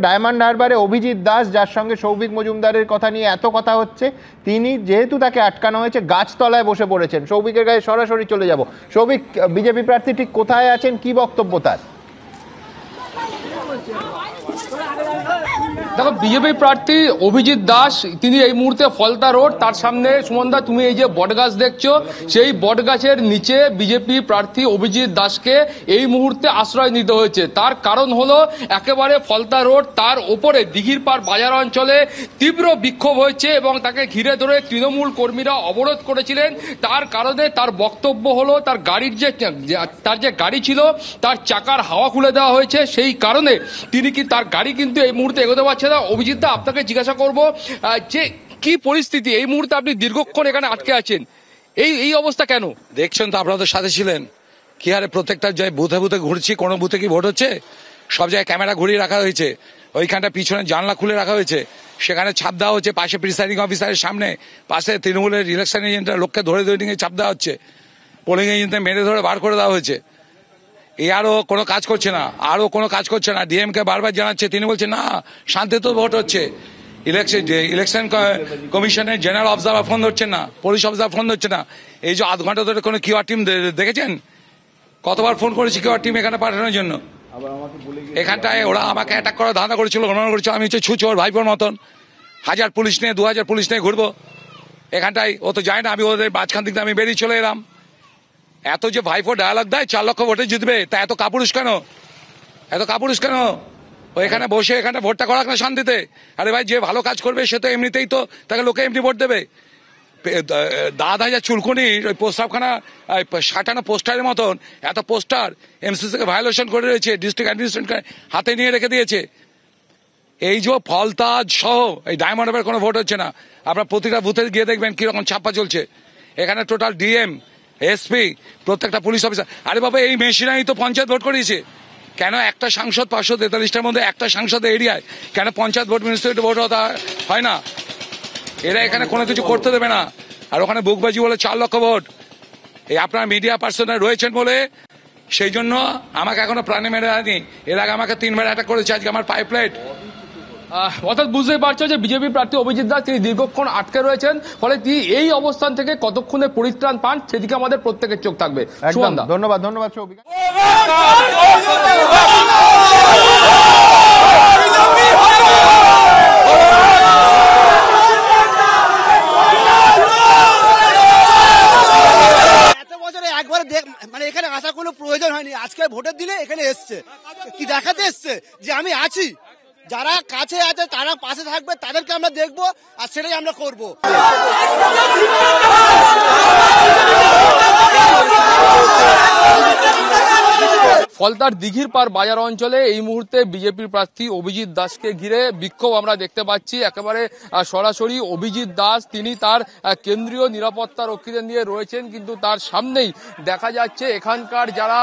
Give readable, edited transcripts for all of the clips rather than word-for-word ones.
Diamond হারবারে Abhijit Das, যার সঙ্গে সৌভিক মজুমদারের কথা নিয়ে এত কথা হচ্ছে, তিনি যেহেতু তাকে আটকানো হয়েছে গাছতলায় বসে পড়েছেন। সৌভিকের গায়ে সরাসরি চলে যাব। সৌভিক, বিজেপি প্রার্থী ঠিক কোথায় আছেন, কি বক্তব্য তার? দেখো, বিজেপি প্রার্থী অভিজিৎ দাস তিনি এই মুহূর্তে ফলতা রোড, তার সামনে সুমনদা তুমি এই যে বটগাছ দেখছো, সেই বটগাছের নিচে বিজেপি প্রার্থী অভিজিৎ দাসকে এই মুহূর্তে আশ্রয় নিতে হয়েছে। তার কারণ হলো একেবারে ফলতা রোড, তার ওপরে দিঘির পাড় বাজার অঞ্চলে তীব্র বিক্ষোভ হয়েছে এবং তাকে ঘিরে ধরে তৃণমূল কর্মীরা অবরোধ করেছিলেন। তার কারণে তার বক্তব্য হলো তার যে গাড়ি ছিল তার চাকার হাওয়া খুলে দেওয়া হয়েছে, সেই কারণে তার গাড়ি কিন্তু এই মুহূর্তে এগোতে পারছে না। অভিজিৎ দা, আপনাকে জিজ্ঞাসা করবো যে কি পরিস্থিতি এই মুহূর্তে, আপনি দীর্ঘক্ষণ এখানে আটকে আছেন, এই অবস্থা কেন? দেখছেন তো, আপনাদের সাথে ছিলেন কি হারে প্রত্যেকটা যে বুথে বুথে ঘুরছি, কোন বুথে কি ভোট হচ্ছে, সব জায়গায় ক্যামেরা ঘুরিয়ে রাখা হয়েছে, ওইখানটা পিছনে জানলা খুলে রাখা হয়েছে, সেখানে ছাপ দেওয়া হচ্ছে, পাশে প্রিসাইডিং অফিসারের সামনে পাশে তৃণমূলের ইলেকশন এজেন্টের লোককে ধরে নিয়ে ছাপ দেওয়া হচ্ছে, পোলিং এজেন্টে মেরে ধরে বার করে দেওয়া হয়েছে। আরো কোনো কাজ করছে না, ডিএমকে বারবার জানাচ্ছে, তিনি বলছে না শান্তিতে ভোট হচ্ছে। ইলেকশন কমিশনের জেনারেল অবজারভার ফোন ধরছেন না, পুলিশ অবজারভার ফোন ধরছে না। এই যে আধ ঘন্টা ধরে কোনো কিউআর টিম দেখেছেন? কতবার ফোন করেছি কিউআর টিম এখানে পাঠানোর জন্য। এখানটায় ওরা আমাকে অ্যাটাক করার ধান্দা করেছিল, আমি হচ্ছে ছুচোর ভাইপোর মতন 1000 পুলিশ নিয়ে 2000 পুলিশ নিয়ে ঘুরবো এখানটায়। ও তো যায় না, আমি ওদের মাঝখান থেকে আমি বেরিয়ে চলে এলাম। এত যে ভাইপো ডায়ালগ দেয় 4 লক্ষ ভোটে জিতবে, তা এত কাপুরুষ কেন? ও এখানে বসে এখানে ভোটটা করাক না শান্তিতে। আরে ভাই, যে ভালো কাজ করবে সে তো এমনিতেই তো তাকে লোকে এমনি ভোট দেবে। দাদা যা চুলকুনির ওই প্রস্তাবখানা সাঁটানো পোস্টারের মতন এত পোস্টার এমসিসিকে ভায়োলেশন করে রয়েছে, ডিস্ট্রিক্ট অ্যাডমিনিস্ট্রেশন হাতে নিয়ে রেখে দিয়েছে। এই যে ফলতাজ সহ এই ডায়মন্ড হারবার কোনো ভোট হচ্ছে না। আপনার প্রতিটা বুথে গিয়ে দেখবেন কিরকম ছাপ্পা চলছে। এখানে টোটাল ডিএম, এসপি, প্রত্যেকটা পুলিশ অফিসার। আরে বাবা, এই মেশিনাই তো পঞ্চায়েত ভোট করিয়েছে। কেন একটা সাংসদ 543টার মধ্যে একটা সাংসদের এরিয়ায় কেন পঞ্চায়েত ভোট, মিউনিসিপ্যালিটি ভোট হতা হয় না? এরা এখানে কোনো কিছু করতে দেবে না। আর ওখানে বুকবাজি বলে 4 লক্ষ ভোট। এই আপনার মিডিয়া পার্সোনাল রয়েছেন বলে সেই জন্য আমাকে এখনো প্রাণে মেরে দেয়নি। এর আগে আমাকে 3 বার অ্যাটাক করেছে, আজকে আমার পাইপলাইট। অর্থাৎ বুঝতেই পারছো যে বিজেপি প্রার্থী অভিজিৎ দাস তিনি দীর্ঘক্ষণ আটকে রয়েছেন, ফলে তিনি এই অবস্থান থেকে কতক্ষণে পরিত্রাণ পান সেদিকে আমাদের প্রত্যেকের চোখ থাকবে। ধন্যবাদ সৌভিক। মানে এখানে আসার কোনো প্রয়োজন হয়নি, আজকে ভোটের দিনে এখানে এসছে কি দেখাতে এসছে যে আমি আছি, যারা কাছে আছে তারা পাশে থাকবে, তাদেরকে আমরা দেখবো আর সেটাই আমরা করবো। ফলতার দিঘির পাড় বাজার অঞ্চলে এই মুহূর্তে বিজেপির প্রার্থী অভিজিৎ দাসকে ঘিরে বিক্ষোভ আমরা দেখতে পাচ্ছি। একেবারে সরাসরি অভিজিৎ দাস তিনি তার কেন্দ্রীয় নিরাপত্তা রক্ষীদের নিয়ে রয়েছেন, কিন্তু তার সামনেই দেখা যাচ্ছে এখানকার যারা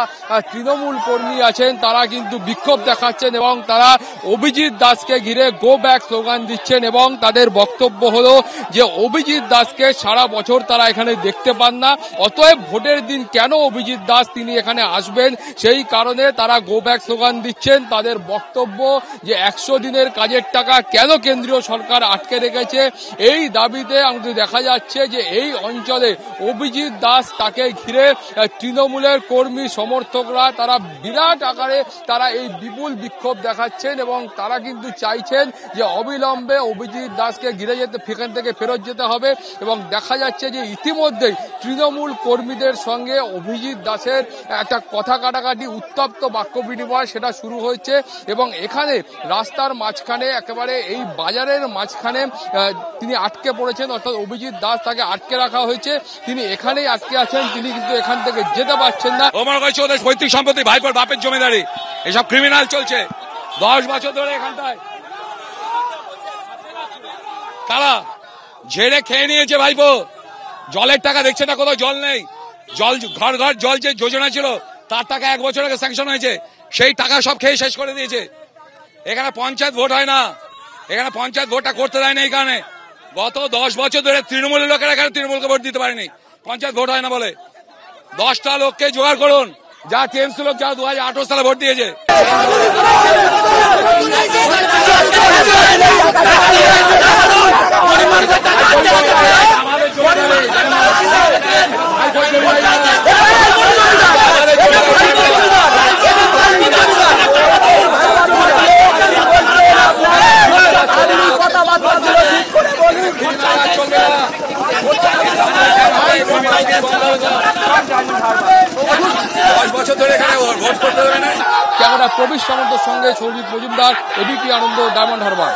তৃণমূল কর্মী আছেন তারা কিন্তু বিক্ষোভ দেখাচ্ছেন এবং তারা অভিজিৎ দাসকে ঘিরে গো ব্যাক স্লোগান দিচ্ছেন এবং তাদের বক্তব্য হলো যে অভিজিৎ দাসকে সারা বছর তারা এখানে দেখতে পান না, অতএব ভোটের দিন কেন অভিজিৎ দাস তিনি এখানে আসবেন, সেই কারণে তারা গো ব্যাক স্লোগান দিচ্ছেন। তাদের বক্তব্য যে 100 দিনের কাজের টাকা কেন কেন্দ্রীয় সরকার আটকে রেখেছে, এই দাবিতে আমাদের দেখা যাচ্ছে যে এই অঞ্চলে অভিজিৎ দাস তাকে ঘিরে তৃণমূলের কর্মী সমর্থকরা তারা বিরাট আকারে তারা এই বিপুল বিক্ষোভ দেখাচ্ছেন এবং তারা কিন্তু চাইছেন যে অবিলম্বে অভিজিৎ দাসকে ঘিরে সেখান থেকে ফেরত যেতে হবে। এবং দেখা যাচ্ছে যে ইতিমধ্যেই তৃণমূল কর্মীদের সঙ্গে অভিজিৎ দাসের একটা কথা কাটাকাটি উত্তপ্ত বাক্য বিনিময় সেটা শুরু হয়েছে এবং এখানে রাস্তার মাঝখানে একেবারে এই বাজারের মাঝখানে তিনি আটকে পড়েছেন, অর্থাৎ অভিজিৎ দাস তাকে আটকে রাখা হয়েছে, তিনি এখানেই আটকে আছেন, তিনি কিন্তু এখান থেকে যেতে পারছেন না। ওদের পৈতৃক সম্পত্তি, ভাইপোর বাপের জমিদারি, এসব ক্রিমিনাল চলছে 10 বছর ধরে এখানটায়। তারা ঝেড়ে খেয়ে নিয়েছে ভাইপো, জলের টাকা দেখছে না, কোথাও জল নেই, জল ঘর ঘর জল যে যোজনা ছিল তার টাকা 1 বছর আগে স্যাংশন হয়েছে, সেই টাকা সব খেয়ে শেষ করে দিয়েছে। এখানে পঞ্চায়েত ভোট হয় না, এখানে পঞ্চায়েত ভোটটা করতে দেয় না। এখানে গত 10 বছর ধরে তৃণমূলের লোকেরা এখানে তৃণমূলকে ভোট দিতে পারেনি, পঞ্চায়েত ভোট হয় না বলে। 10টা লোককে জোগাড় করুন যা টিএমসি লোক যা 2018 সালে ভোট দিয়েছে। চলবে না। 10 বছর ধরে এখানে ভোট করতে দেবে না। ক্যামেরা প্রবীর সামন্তের সঙ্গে সৌভিক মজুমদার, এবিপি আনন্দ, ডায়মন্ড হারবার।